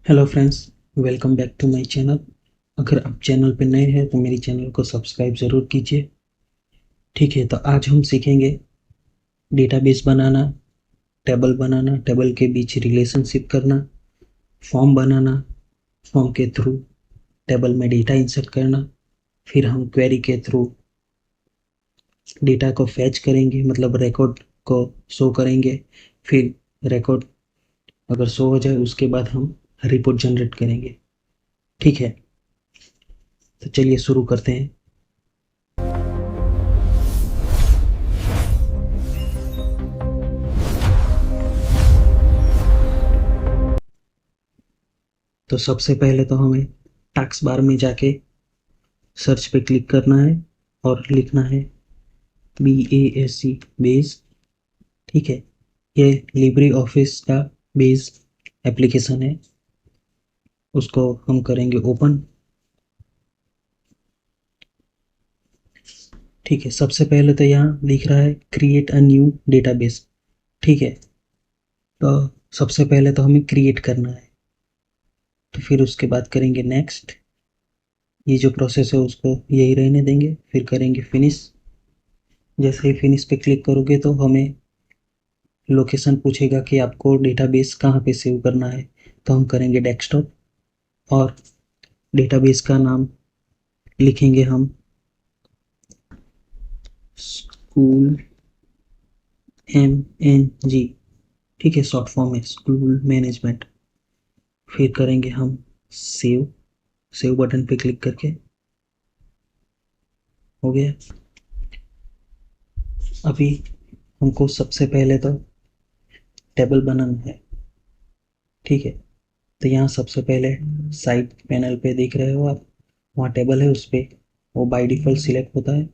Hello friends, welcome back to my channel. अगर आप channel पे नए हैं तो मेरी चैनल को सब्सक्राइब ज़रूर कीजिए। ठीक है, तो आज हम सीखेंगे डेटाबेस बनाना, टेबल के बीच रिलेशनशिप करना, फॉर्म बनाना, फॉर्म के थ्रू टेबल में डेटा इंसर्ट करना। फिर हम क्वेरी के थ्रू डेटा को फैच करेंगे, मतलब रिकॉर्ड को शो करेंगे। फिर रिकॉर्ड अगर शो हो जाए उसके बाद हम रिपोर्ट जनरेट करेंगे। ठीक है, तो चलिए शुरू करते हैं। तो सबसे पहले तो हमें टास्क बार में जाके सर्च पे क्लिक करना है और लिखना है BASE बेस। ठीक है, ये लिब्रे ऑफिस का बेस एप्लीकेशन है, उसको हम करेंगे ओपन। ठीक है, सबसे पहले तो यहाँ दिख रहा है क्रिएट अ न्यू डेटाबेस। ठीक है, तो सबसे पहले तो हमें क्रिएट करना है, तो फिर उसके बाद करेंगे नेक्स्ट। ये जो प्रोसेस है उसको यही रहने देंगे, फिर करेंगे फिनिश। जैसे ही फिनिश पे क्लिक करोगे तो हमें लोकेशन पूछेगा कि आपको डेटाबेस कहाँ पे सेव करना है, तो हम करेंगे डेस्कटॉप। और डेटाबेस का नाम लिखेंगे हम स्कूल MNG। ठीक है, शॉर्ट फॉर्म है स्कूल मैनेजमेंट। फिर करेंगे हम सेव। सेव बटन पे क्लिक करके हो गया। अभी हमको सबसे पहले तो टेबल बनाना है। ठीक है, तो यहाँ सबसे पहले साइड पैनल पे देख रहे हो आप, वहाँ टेबल है, उस पर वो बाय डिफॉल्ट सिलेक्ट होता है।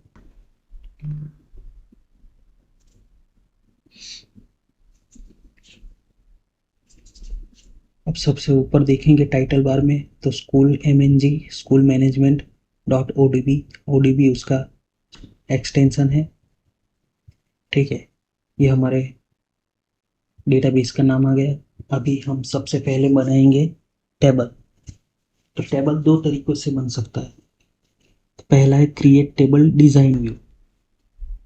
अब सबसे ऊपर देखेंगे टाइटल बार में तो school MNG school management .odb उसका एक्सटेंशन है। ठीक है, ये हमारे डेटाबेस का नाम आ गया। अभी हम सबसे पहले बनाएंगे टेबल। तो टेबल दो तरीकों से बन सकता है। तो पहला है क्रिएट टेबल डिजाइन व्यू,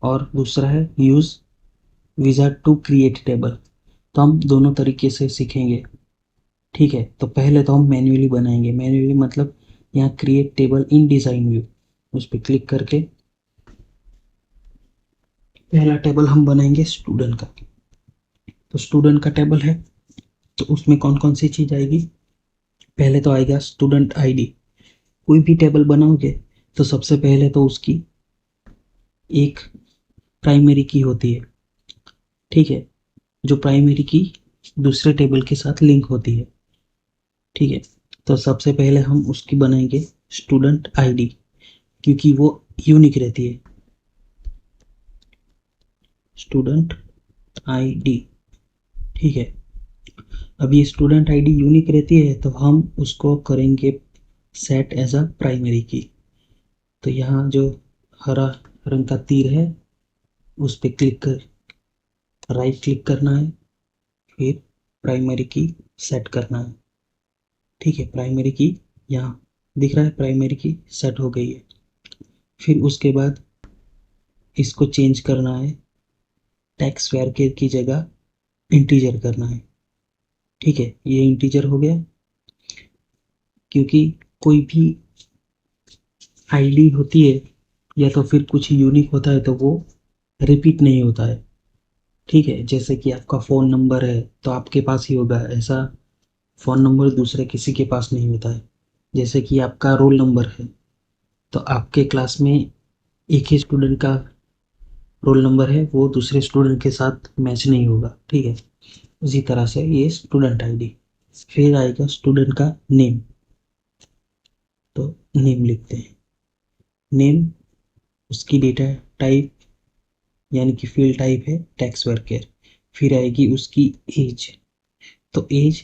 और दूसरा है use wizard to create table. तो हम दोनों तरीके से सीखेंगे। ठीक है, तो पहले तो हम मैन्युअली बनाएंगे। मैन्युअली मतलब यहाँ क्रिएट टेबल इन डिजाइन व्यू, उस पर क्लिक करके पहला टेबल हम बनाएंगे स्टूडेंट का। तो स्टूडेंट का टेबल है, तो उसमें कौन कौन सी चीज आएगी। पहले तो आएगा स्टूडेंट आईडी। कोई भी टेबल बनाओगे तो सबसे पहले तो उसकी एक प्राइमरी की होती है। ठीक है, जो प्राइमरी की दूसरे टेबल के साथ लिंक होती है। ठीक है, तो सबसे पहले हम उसकी बनाएंगे स्टूडेंट आईडी, क्योंकि वो यूनिक रहती है। Student ID. ठीक है, अब ये स्टूडेंट आईडी यूनिक रहती है तो हम उसको करेंगे सेट एज अ प्राइमरी की। तो यहाँ जो हरा रंग का तीर है उस पर क्लिक कर राइट क्लिक करना है, फिर प्राइमरी की सेट करना है। ठीक है, प्राइमरी की यहाँ दिख रहा है, प्राइमरी की सेट हो गई है। फिर उसके बाद इसको चेंज करना है, टेक्स्ट वैरकेर की जगह इंटीजर करना है। ठीक है, ये इंटीजर हो गया, क्योंकि कोई भी आईडी होती है या तो फिर कुछ यूनिक होता है तो वो रिपीट नहीं होता है। ठीक है, जैसे कि आपका फ़ोन नंबर है तो आपके पास ही होगा, ऐसा फ़ोन नंबर दूसरे किसी के पास नहीं होता है। जैसे कि आपका रोल नंबर है तो आपके क्लास में एक ही स्टूडेंट का रोल नंबर है, वो दूसरे स्टूडेंट के साथ मैच नहीं होगा। ठीक है, उसी तरह से ये स्टूडेंट आईडी। फिर आएगा स्टूडेंट का नेम, तो नेम लिखते हैं। नेम उसकी डेटा टाइप यानी कि फील्ड टाइप है टेक्स्ट वर्कर। फिर आएगी उसकी एज, तो एज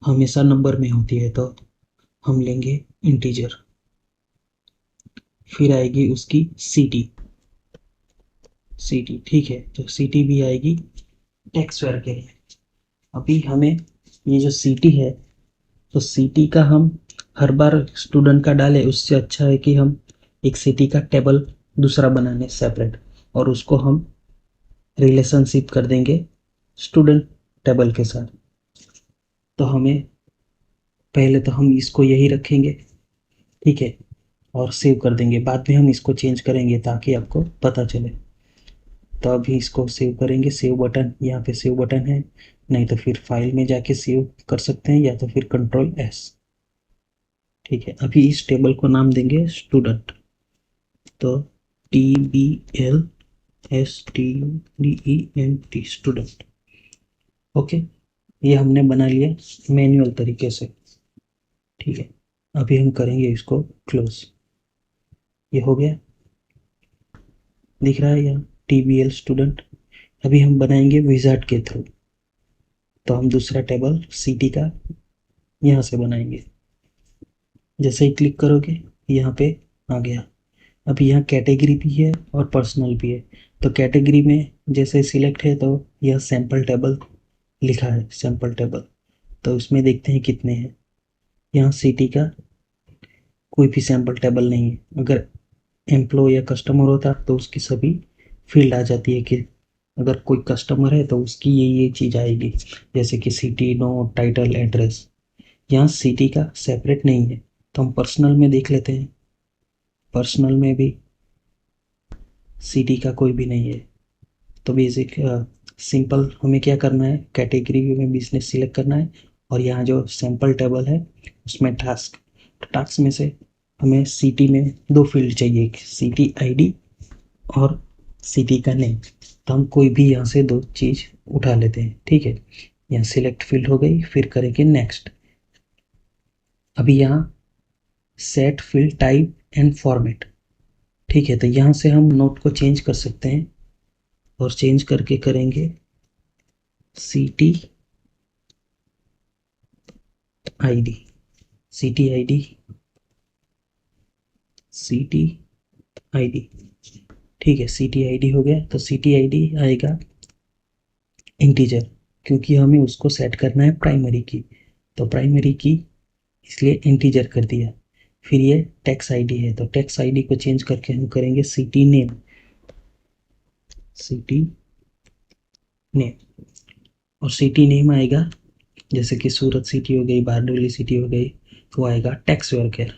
हमेशा नंबर में होती है तो हम लेंगे इंटीजर। फिर आएगी उसकी सिटी। ठीक है, तो सिटी भी आएगी टेक्स्ट वर्कर। अभी हमें ये जो सिटी है तो सिटी का हम हर बार स्टूडेंट का डालें, उससे अच्छा है कि हम एक सिटी का टेबल दूसरा बनाने सेपरेट, और उसको हम रिलेशनशिप कर देंगे स्टूडेंट टेबल के साथ। तो हमें पहले तो हम इसको यही रखेंगे, ठीक है, और सेव कर देंगे। बाद में हम इसको चेंज करेंगे ताकि आपको पता चले। तो अभी इसको सेव करेंगे, सेव बटन, यहाँ पे सेव बटन है, नहीं तो फिर फाइल में जाके सेव कर सकते हैं, या तो फिर Ctrl+S। ठीक है, अभी इस टेबल को नाम देंगे स्टूडेंट। तो TBLSTUDENT स्टूडेंट। ओके, ये हमने बना लिया मैन्युअल तरीके से। ठीक है, अभी हम करेंगे इसको क्लोज। ये हो गया, दिख रहा है यहाँ TBL स्टूडेंट। अभी हम बनाएंगे विजार्ड के थ्रू। तो हम दूसरा टेबल सिटी का यहाँ से बनाएंगे। जैसे ही क्लिक करोगे यहाँ पे आ गया। अब यहाँ कैटेगरी भी है और पर्सनल भी है। तो कैटेगरी में जैसे सिलेक्ट है तो यह सैम्पल टेबल लिखा है, सैम्पल टेबल। तो उसमें देखते हैं कितने हैं। यहाँ सिटी का कोई भी सैम्पल टेबल नहीं है। अगर एम्प्लॉय या कस्टमर होता तो उसकी सभी फील्ड आ जाती है कि अगर कोई कस्टमर है तो उसकी ये चीज़ आएगी, जैसे कि सिटी, नो, टाइटल, एड्रेस। यहाँ सिटी का सेपरेट नहीं है। तो हम पर्सनल में देख लेते हैं। पर्सनल में भी सिटी का कोई भी नहीं है। तो बेसिक सिंपल हमें क्या करना है, कैटेगरी में बिजनेस सिलेक्ट करना है, और यहाँ जो सैम्पल टेबल है उसमें टास्क, टास्क में से हमें सिटी में दो फील्ड चाहिए, सिटी आईडी और सिटी का नेम। तो हम कोई भी यहाँ से दो चीज़ उठा लेते हैं। ठीक है, यहाँ सिलेक्ट फील्ड हो गई, फिर करेंगे नेक्स्ट। अभी यहाँ set field type and format. ठीक है, तो यहाँ से हम नोट को चेंज कर सकते हैं, और चेंज करके करेंगे city ID, city ID, city ID. ठीक है, सिटी आईडी हो गया। तो सिटी आईडी आएगा इंटीजर, क्योंकि हमें उसको सेट करना है प्राइमरी की। तो प्राइमरी की इसलिए इंटीजर कर दिया। फिर ये टैक्स आईडी है, तो टैक्स आईडी को चेंज करके हम करेंगे सिटी नेम, सिटी नेम। और सिटी नेम आएगा जैसे कि सूरत सिटी हो गई, बारडोली सिटी हो गई, तो आएगा टैक्स वर्कर।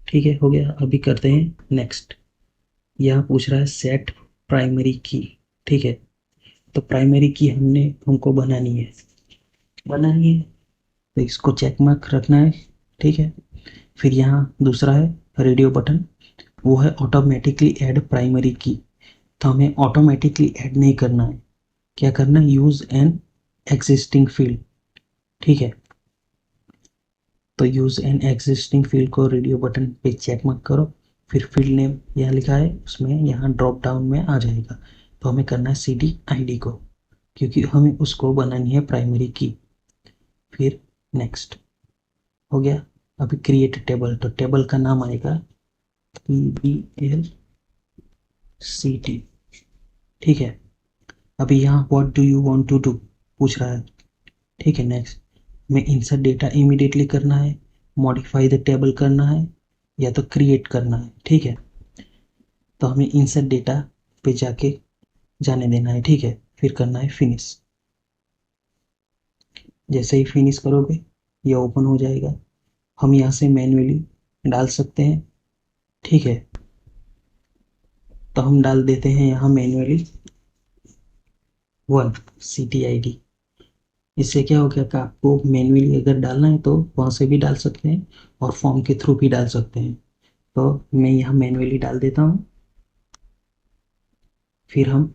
ठीक है, हो गया। अभी करते हैं नेक्स्ट। यहाँ पूछ रहा है सेट प्राइमरी की। ठीक है, तो प्राइमरी की हमको बनानी है, तो इसको चेक मार्क रखना है। ठीक है, फिर यहाँ दूसरा है रेडियो बटन, वो है ऑटोमेटिकली ऐड प्राइमरी की। तो हमें ऑटोमेटिकली ऐड नहीं करना है, क्या करना है, यूज एन एग्जिस्टिंग फील्ड। ठीक है, तो यूज एन एग्जिस्टिंग फील्ड को रेडियो बटन पे चेक मार्क करो, फिर फील्ड नेम यहाँ लिखा है उसमें यहाँ ड्रॉप डाउन में आ जाएगा। तो हमें करना है सिटी आईडी को, क्योंकि हमें उसको बनानी है प्राइमरी की। फिर नेक्स्ट हो गया। अभी क्रिएट टेबल, तो टेबल का नाम आएगा TBL सिटी। ठीक है, अभी यहाँ what do you want to do पूछ रहा है। ठीक है, नेक्स्ट में इंसर्ट डेटा इमीडिएटली करना है, मॉडिफाई द टेबल करना है, या तो क्रिएट करना है। ठीक है, तो हमें इंसर्ट डेटा पे जाने देना है। ठीक है, फिर करना है फिनिश। जैसे ही फिनिश करोगे ये ओपन हो जाएगा। हम यहाँ से मैन्युअली डाल सकते हैं। ठीक है, तो हम डाल देते हैं यहाँ मैन्युअली 1 सिटी आईडी। इससे क्या हो गया कि आपको मैन्युअली अगर डालना है तो वहाँ से भी डाल सकते हैं, और फॉर्म के थ्रू भी डाल सकते हैं। तो मैं यहाँ मैन्युअली डाल देता हूँ, फिर हम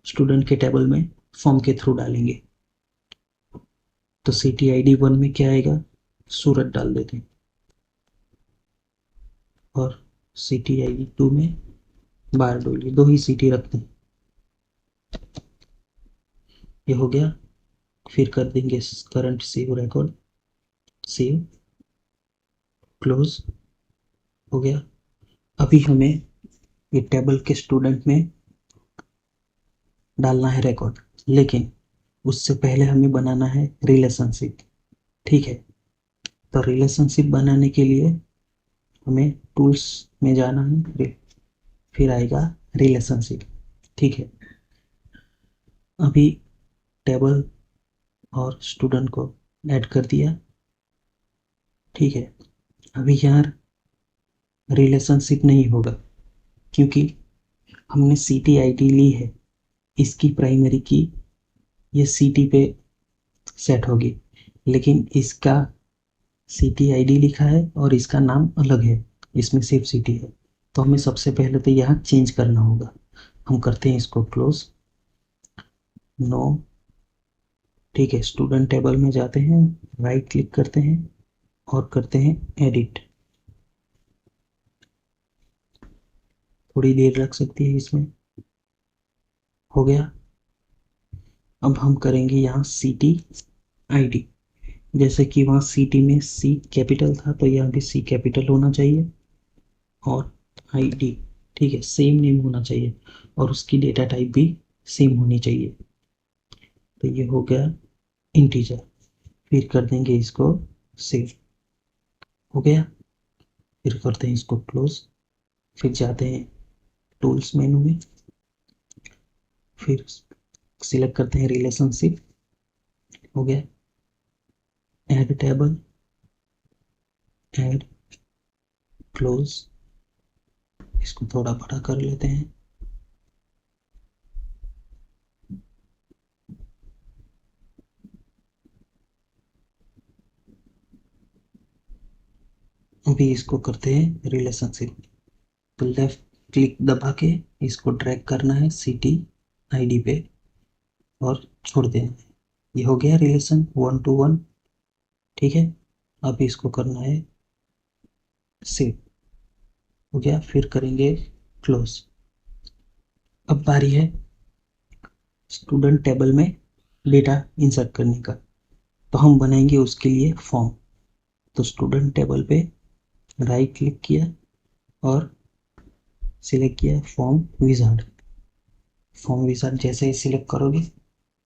स्टूडेंट के टेबल में फॉर्म के थ्रू डालेंगे। तो सिटी आईडी 1 में क्या आएगा, सूरत डाल देते हैं, और सिटी आईडी 2 में बारडोली, दो ही सिटी रखते हैं। ये हो गया। फिर कर देंगे current save record, save, close. हो गया। अभी हमें ये टेबल के स्टूडेंट में डालना है रिकॉर्ड, लेकिन उससे पहले हमें बनाना है रिलेशनशिप। ठीक है। तो रिलेशनशिप बनाने के लिए हमें टूल्स में जाना है, फिर आएगा रिलेशनशिप। ठीक है। अभी टेबल और स्टूडेंट को ऐड कर दिया। ठीक है। अभी यहाँ रिलेशनशिप नहीं होगा, क्योंकि हमने सी टी आई डी ली है, इसकी प्राइमरी की ये सी टी पे सेट होगी, लेकिन इसका सी टी आई डी लिखा है और इसका नाम अलग है, इसमें सिर्फ सी टी है। तो हमें सबसे पहले तो यहाँ चेंज करना होगा। हम करते हैं इसको क्लोज। नो। ठीक है। स्टूडेंट टेबल में जाते हैं, राइट क्लिक करते हैं और करते हैं एडिट। थोड़ी देर लग सकती है इसमें। हो गया। अब हम करेंगे यहाँ सी टी आई डी। जैसे कि वहाँ सी टी में सी कैपिटल था, तो यहाँ भी सी कैपिटल होना चाहिए और आई डी। ठीक है, सेम नेम होना चाहिए और उसकी डेटा टाइप भी सेम होनी चाहिए। तो ये हो गया इंटीजर। फिर कर देंगे इसको सेव। हो गया। फिर करते हैं इसको क्लोज। फिर जाते हैं टूल्स मेनू में, फिर सिलेक्ट करते हैं रिलेशनशिप। हो गया। Add table, add, close. इसको थोड़ा बड़ा कर लेते हैं। अभी इसको करते हैं रिलेशनशिप। तो लेफ्ट क्लिक दबा के इसको ड्रैग करना है सिटी आईडी पे और छोड़ देना है। ये हो गया रिलेशन 1 to 1। ठीक है। अब इसको करना है सेव। हो गया। फिर करेंगे क्लोज। अब बारी है स्टूडेंट टेबल में डेटा इंसर्ट करने का। तो हम बनाएंगे उसके लिए फॉर्म। तो स्टूडेंट टेबल पे राइट क्लिक किया और सिलेक्ट किया फॉर्म विजार्ड। फॉर्म विजार्ड जैसे ही सिलेक्ट करोगे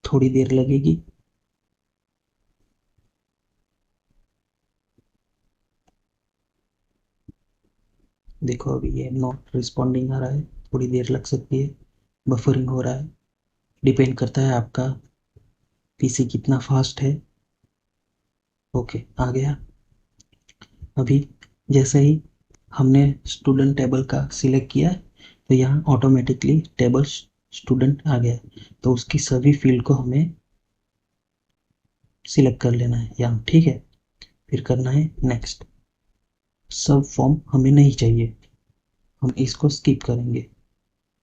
थोड़ी देर लगेगी। देखो अभी ये नॉट रिस्पॉन्डिंग आ रहा है, थोड़ी देर लग सकती है, बफरिंग हो रहा है। डिपेंड करता है आपका पीसी कितना फास्ट है। ओके, आ गया। अभी जैसे ही हमने स्टूडेंट टेबल का सिलेक्ट किया, तो यहाँ ऑटोमेटिकली टेबल स्टूडेंट आ गया। तो उसकी सभी फील्ड को हमें सिलेक्ट कर लेना है यहाँ। ठीक है। फिर करना है नेक्स्ट। सब फॉर्म हमें नहीं चाहिए, हम इसको स्किप करेंगे।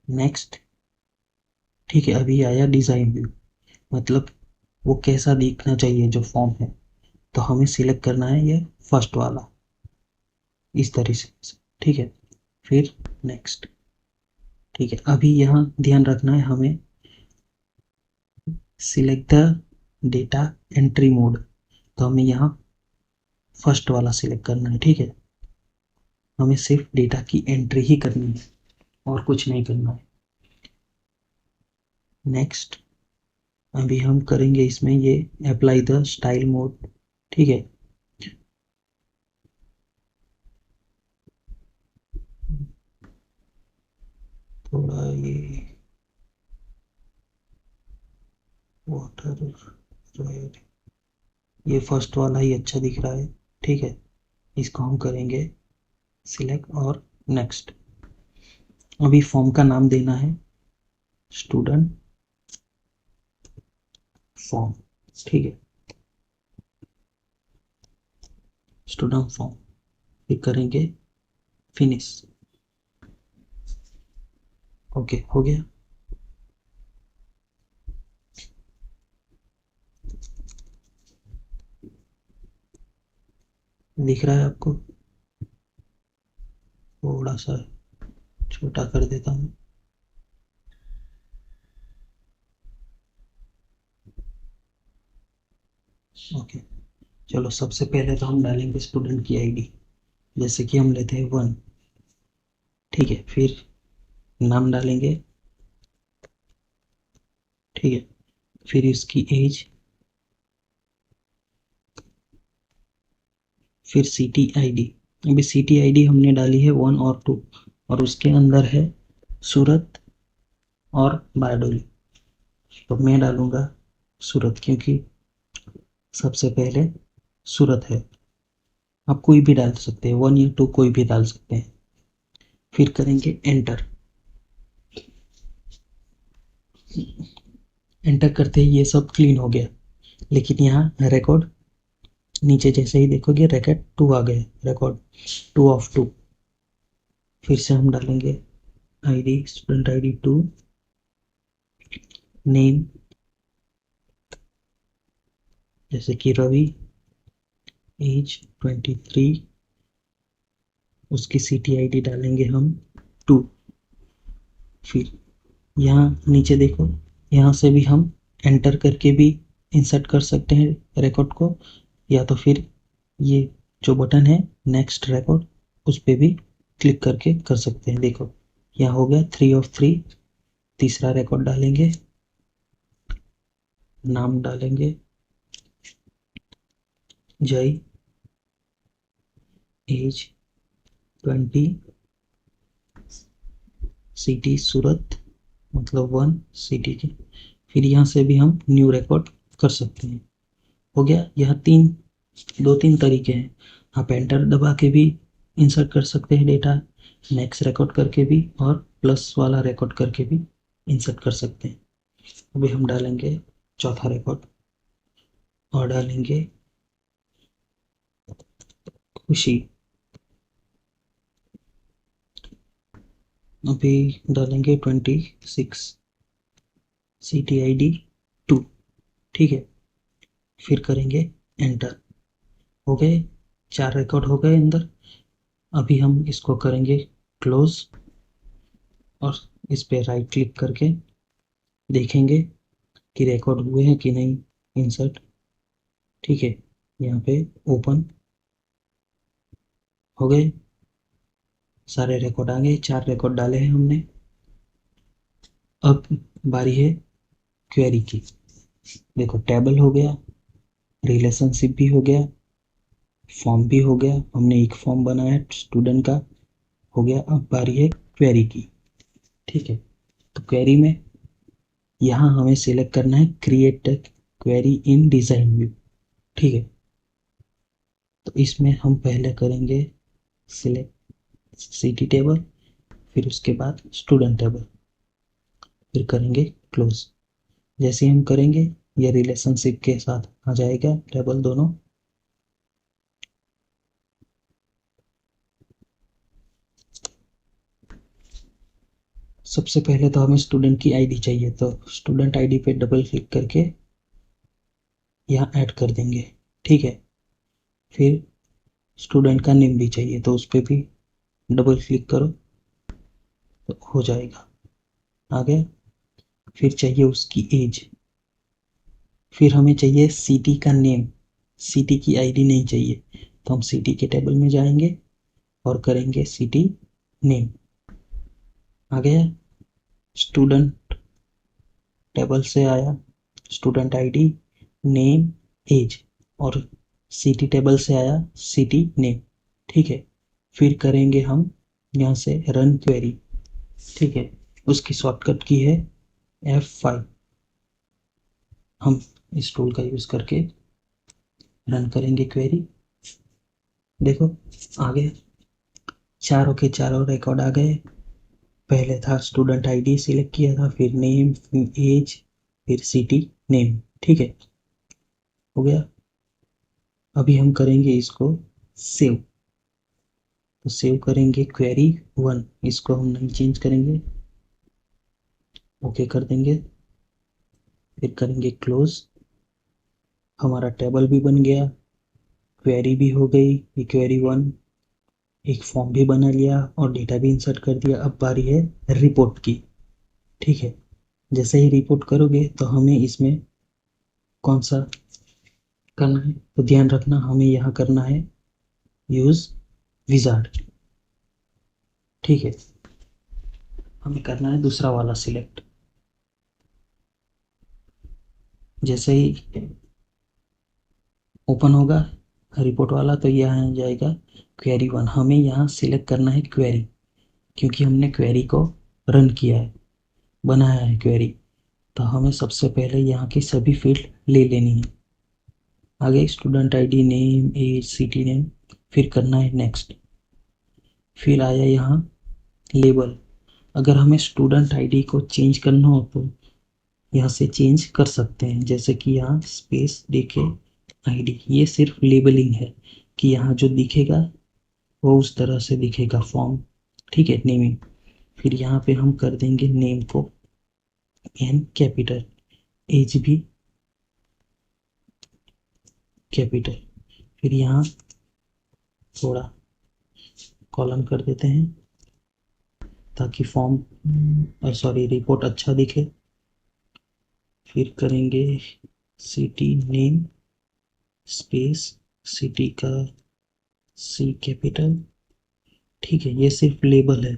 नेक्स्ट। ठीक है। अभी आया डिज़ाइन व्यू, मतलब वो कैसा दिखना चाहिए जो फॉर्म है। तो हमें सिलेक्ट करना है ये फर्स्ट वाला, इस तरीके से। ठीक है। फिर नेक्स्ट। ठीक है। अभी यहाँ ध्यान रखना है हमें, select the data entry mode. तो हमें यहाँ फर्स्ट वाला सिलेक्ट करना है। ठीक है। हमें सिर्फ डेटा की एंट्री ही करनी है और कुछ नहीं करना है। नेक्स्ट। अभी हम करेंगे इसमें ये अप्लाई द स्टाइल मोड। ठीक है। थोड़ा ये वाटर रेड, ये फर्स्ट वाला ही अच्छा दिख रहा है। ठीक है। इसको हम करेंगे सिलेक्ट और नेक्स्ट। अभी फॉर्म का नाम देना है स्टूडेंट फॉर्म। ठीक है। Student form. फिर करेंगे फिनिश। ओके, हो गया। दिख रहा है आपको? थोड़ा सा छोटा कर देता हूँ। ओके। चलो सबसे पहले तो हम डालेंगे स्टूडेंट की आईडी, जैसे कि हम लेते हैं 1। ठीक है। फिर नाम डालेंगे। ठीक है। फिर इसकी एज, फिर सिटी आईडी। अभी सिटी आईडी हमने डाली है 1 और 2, और उसके अंदर है सूरत और बारडोली। तो मैं डालूंगा सूरत, क्योंकि सबसे पहले सूरत है। आप कोई भी डाल सकते हैं, 1 या 2 कोई भी डाल सकते हैं। फिर करेंगे एंटर। एंटर करते ही ये सब क्लीन हो गया, लेकिन यहाँ रिकॉर्ड नीचे जैसे ही देखोगे रिकॉर्ड 2 आ गया, रिकॉर्ड 2 ऑफ 2। फिर से हम डालेंगे आईडी, स्टूडेंट आईडी 2, नेम जैसे कि रवि, एज 23, उसकी सिटी आईडी डालेंगे हम 2। फिर यहाँ नीचे देखो, यहाँ से भी हम एंटर करके भी इंसर्ट कर सकते हैं रिकॉर्ड को, या तो फिर ये जो बटन है नेक्स्ट रिकॉर्ड, उस पर भी क्लिक करके कर सकते हैं। देखो यहाँ हो गया 3 ऑफ 3। तीसरा रिकॉर्ड डालेंगे, नाम डालेंगे जय, एज 20, सिटी सूरत, मतलब 1 सिटी के। फिर यहाँ से भी हम न्यू रिकॉर्ड कर सकते हैं। हो गया। यह 2-3 तरीके हैं। आप एंटर दबा के भी इंसर्ट कर सकते हैं डेटा, नेक्स्ट रिकॉर्ड करके भी, और प्लस वाला रिकॉर्ड करके भी इंसर्ट कर सकते हैं। अभी हम डालेंगे चौथा रिकॉर्ड और डालेंगे खुशी। अभी डालेंगे 26, सिटी आईडी 2। ठीक है। फिर करेंगे एंटर। हो गए, 4 रिकॉर्ड हो गए अंदर। अभी हम इसको करेंगे क्लोज, और इस पे राइट क्लिक करके देखेंगे कि रिकॉर्ड हुए हैं कि नहीं इंसर्ट। ठीक है, यहाँ पे ओपन हो गए, सारे रिकॉर्ड आ गए, 4 रिकॉर्ड डाले हैं हमने। अब बारी है क्वेरी की। देखो टेबल हो गया, रिलेशनशिप भी हो गया, फॉर्म भी हो गया, हमने एक फॉर्म बनाया स्टूडेंट का, हो गया। अब बारी है क्वेरी की। ठीक है, तो क्वेरी में यहाँ हमें सिलेक्ट करना है create query in design view. ठीक है, तो इसमें हम पहले करेंगे सिलेक्ट सिटी टेबल, फिर उसके बाद स्टूडेंट टेबल, फिर करेंगे क्लोज। जैसे हम करेंगे ये रिलेशनशिप के साथ आ जाएगा टेबल दोनों। सबसे पहले तो हमें स्टूडेंट की आईडी चाहिए, तो स्टूडेंट आईडी पे डबल क्लिक करके यहाँ ऐड कर देंगे। ठीक है, फिर स्टूडेंट का नेम भी चाहिए, तो उस पर भी डबल क्लिक करो तो हो जाएगा, आ गया। फिर चाहिए उसकी एज, फिर हमें चाहिए सिटी का नेम, सिटी की आईडी नहीं चाहिए, तो हम सिटी के टेबल में जाएंगे और करेंगे सिटी नेम। आ गया, स्टूडेंट टेबल से आया स्टूडेंट आईडी, नेम, एज, और सिटी टेबल से आया सिटी नेम। ठीक है, फिर करेंगे हम यहाँ से रन क्वेरी। ठीक है, उसकी शॉर्टकट की है F5। हम इस टूल का यूज करके रन करेंगे क्वेरी। देखो आ गए, चारों के चारों रिकॉर्ड आ गए। पहले था स्टूडेंट आईडी सिलेक्ट किया था, फिर नेम, फिर एज, फिर सिटी नेम। ठीक है, हो गया। अभी हम करेंगे इसको सेव। तो सेव करेंगे क्वेरी 1, इसको हम नहीं चेंज करेंगे, ओके कर देंगे। फिर करेंगे क्लोज। हमारा टेबल भी बन गया, क्वेरी भी हो गई, ये क्वेरी 1, एक फॉर्म भी बना लिया और डेटा भी इंसर्ट कर दिया। अब बारी है रिपोर्ट की। ठीक है, जैसे ही रिपोर्ट करोगे तो हमें इसमें कौन सा करना है, तो ध्यान रखना हमें यहाँ करना है यूज विजार्ड। ठीक है, हमें करना है दूसरा वाला सिलेक्ट। जैसे ही ओपन होगा रिपोर्ट वाला, तो यहाँ जाएगा क्वेरी 1। हमें यहाँ सिलेक्ट करना है क्वेरी, क्योंकि हमने क्वेरी को रन किया है, बनाया है क्वेरी। तो हमें सबसे पहले यहाँ की सभी फील्ड ले लेनी है। आगे student ID, name, age, city name, फिर करना है नेक्स्ट। फिर आया यहाँ लेबल। अगर हमें स्टूडेंट आईडी को चेंज करना हो तो यहाँ से चेंज कर सकते हैं, जैसे कि यहाँ स्पेस देके आईडी। ये सिर्फ लेबलिंग है कि यहाँ जो दिखेगा वो उस तरह से दिखेगा फॉर्म, ठीक है, नेमिंग। फिर यहाँ पे हम कर देंगे नेम को एन कैपिटल, एज भी कैपिटल। फिर यहाँ थोड़ा कॉलम कर देते हैं ताकि फॉर्म सॉरी रिपोर्ट अच्छा दिखे। फिर करेंगे सिटी नेम स्पेस सिटी का सी कैपिटल, ठीक है। ये सिर्फ लेबल है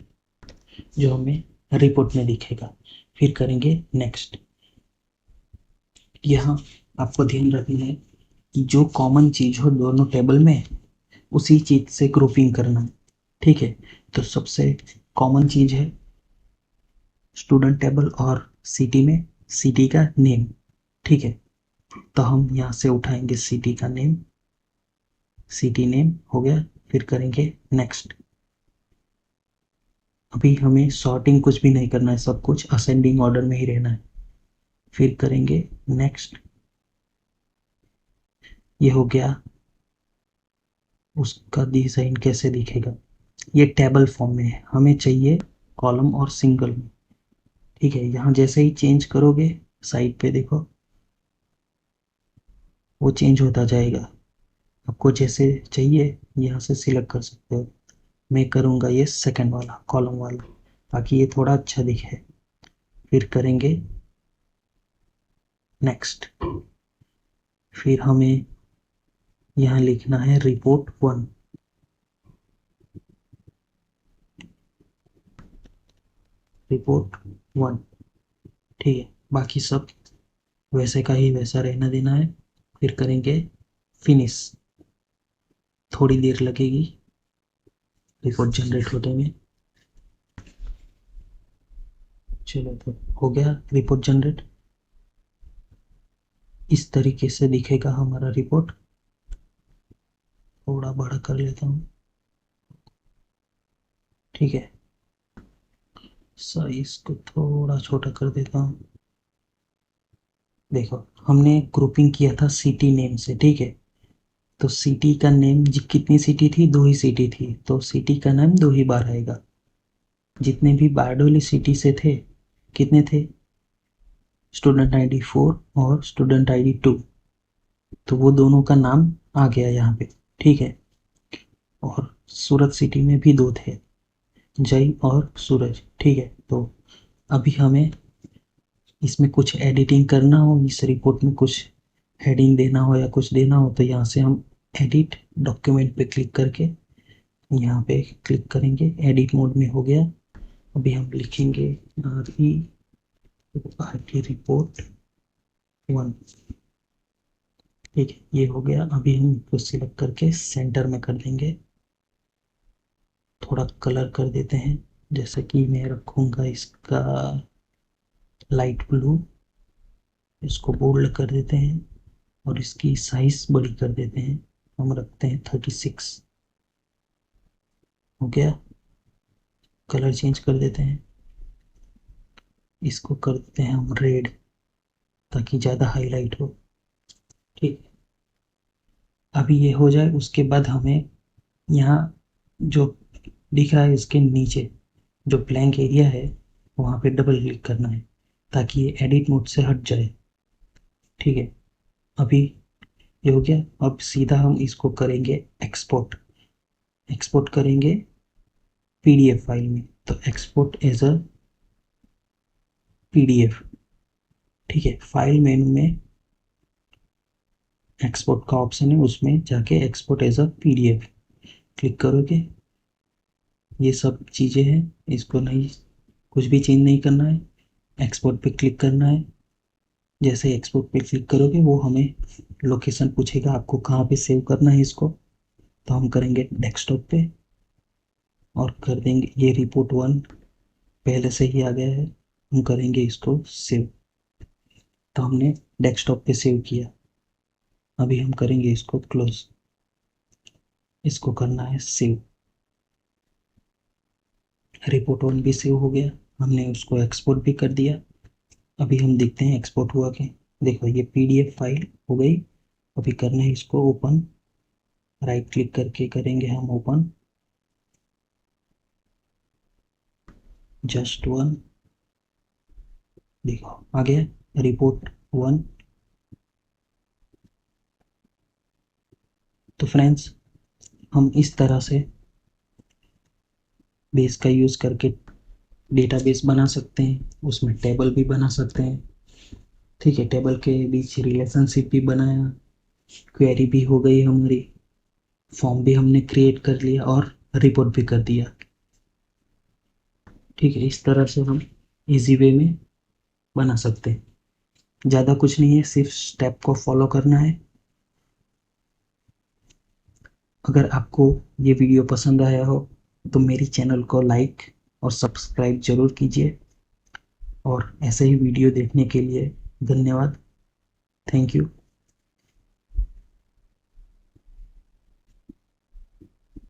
जो हमें रिपोर्ट में दिखेगा। फिर करेंगे नेक्स्ट। यहाँ आपको ध्यान रखना है कि जो कॉमन चीज हो दोनों टेबल में, उसी चीज से ग्रुपिंग करना है, ठीक है। तो सबसे कॉमन चीज है स्टूडेंट टेबल और सिटी में सिटी का नेम, ठीक है। तो हम यहाँ से उठाएंगे सिटी का नेम, सिटी नेम हो गया। फिर करेंगे नेक्स्ट। अभी हमें सॉर्टिंग कुछ भी नहीं करना है, सब कुछ असेंडिंग ऑर्डर में ही रहना है। फिर करेंगे नेक्स्ट। ये हो गया उसका डिजाइन कैसे दिखेगा। ये टेबल फॉर्म में है, हमें चाहिए कॉलम और सिंगल में, ठीक है। यहाँ जैसे ही चेंज करोगे साइड पे देखो वो चेंज होता जाएगा। आपको जैसे चाहिए यहाँ से सिलेक्ट कर सकते हो। मैं करूँगा ये सेकंड वाला कॉलम वाला, ताकि ये थोड़ा अच्छा दिखे। फिर करेंगे नेक्स्ट। फिर हमें यहाँ लिखना है रिपोर्ट 1, रिपोर्ट 1, ठीक है। बाकी सब वैसे का ही वैसा रहना देना है। फिर करेंगे फिनिश। थोड़ी देर लगेगी रिपोर्ट जनरेट होने में। चलो तो हो गया रिपोर्ट जनरेट। इस तरीके से दिखेगा हमारा रिपोर्ट। थोड़ा बड़ा कर लेता हूँ, ठीक है। साइज को थोड़ा छोटा कर देता हूँ। देखो हमने ग्रुपिंग किया था सिटी नेम से, ठीक है। तो सिटी का नेम कितनी सिटी थी, 2 ही सिटी थी, तो सिटी का नाम 2 ही बार आएगा। जितने भी बारडोली सिटी से थे, कितने थे, स्टूडेंट आईडी 4 और स्टूडेंट आईडी 2, तो वो दोनों का नाम आ गया यहाँ पे, ठीक है। और सूरत सिटी में भी 2 थे, जय और सूरज, ठीक है। तो अभी हमें इसमें कुछ एडिटिंग करना हो, इस रिपोर्ट में कुछ हेडिंग देना हो या कुछ देना हो, तो यहाँ से हम एडिट डॉक्यूमेंट पे क्लिक करके यहाँ पे क्लिक करेंगे। एडिट मोड में हो गया। अभी हम लिखेंगे RT रिपोर्ट 1, ठीक है। ये हो गया। अभी हम इसको सिलेक्ट करके सेंटर में कर देंगे। थोड़ा कलर कर देते हैं, जैसे कि मैं रखूँगा इसका लाइट ब्लू। इसको बोल्ड कर देते हैं और इसकी साइज बड़ी कर देते हैं। हम रखते हैं 36। हो गया। कलर चेंज कर देते हैं, इसको कर देते हैं हम रेड, ताकि ज़्यादा हाईलाइट हो, ठीक है। अभी ये हो जाए उसके बाद हमें यहाँ जो दिख रहा है इसके नीचे जो ब्लैंक एरिया है वहाँ पे डबल क्लिक करना है, ताकि ये एडिट मोड से हट जाए, ठीक है। अभी ये हो गया। अब सीधा हम इसको करेंगे एक्सपोर्ट। एक्सपोर्ट करेंगे पीडीएफ फाइल में, तो एक्सपोर्ट एज अ पीडीएफ, ठीक है। फाइल मेनू में एक्सपोर्ट का ऑप्शन है, उसमें जाके export as a PDF click करोगे। ये सब चीज़ें हैं, इसको नहीं कुछ भी चेंज नहीं करना है। एक्सपोर्ट पे क्लिक करना है। जैसे एक्सपोर्ट पे क्लिक करोगे वो हमें लोकेशन पूछेगा आपको कहाँ पे सेव करना है इसको, तो हम करेंगे डेस्कटॉप पे और कर देंगे, ये रिपोर्ट वन पहले से ही आ गया है, हम करेंगे इसको सेव। तो हमने डेस्कटॉप पे सेव किया, अभी हम करेंगे इसको क्लोज, इसको करना है सेव। रिपोर्ट वन भी सेव हो गया, हमने उसको एक्सपोर्ट भी कर दिया। अभी हम देखते हैं एक्सपोर्ट हुआ कि, देखो ये पीडीएफ फाइल हो गई। अभी करना है इसको ओपन, राइट क्लिक करके करेंगे हम ओपन, जस्ट वन, देखो आ गया रिपोर्ट वन। तो फ्रेंड्स, हम इस तरह से बेस का यूज़ करके डेटाबेस बना सकते हैं, उसमें टेबल भी बना सकते हैं। ठीक है, टेबल के बीच रिलेशनशिप भी बनाया, क्वेरी भी हो गई हमारी, फॉर्म भी हमने क्रिएट कर लिया और रिपोर्ट भी कर दिया। ठीक है, इस तरह से हम इजी वे में बना सकते हैं। ज़्यादा कुछ नहीं है, सिर्फ स्टेप को फॉलो करना है। अगर आपको ये वीडियो पसंद आया हो तो मेरी चैनल को लाइक और सब्सक्राइब जरूर कीजिए, और ऐसे ही वीडियो देखने के लिए धन्यवाद। Thank you.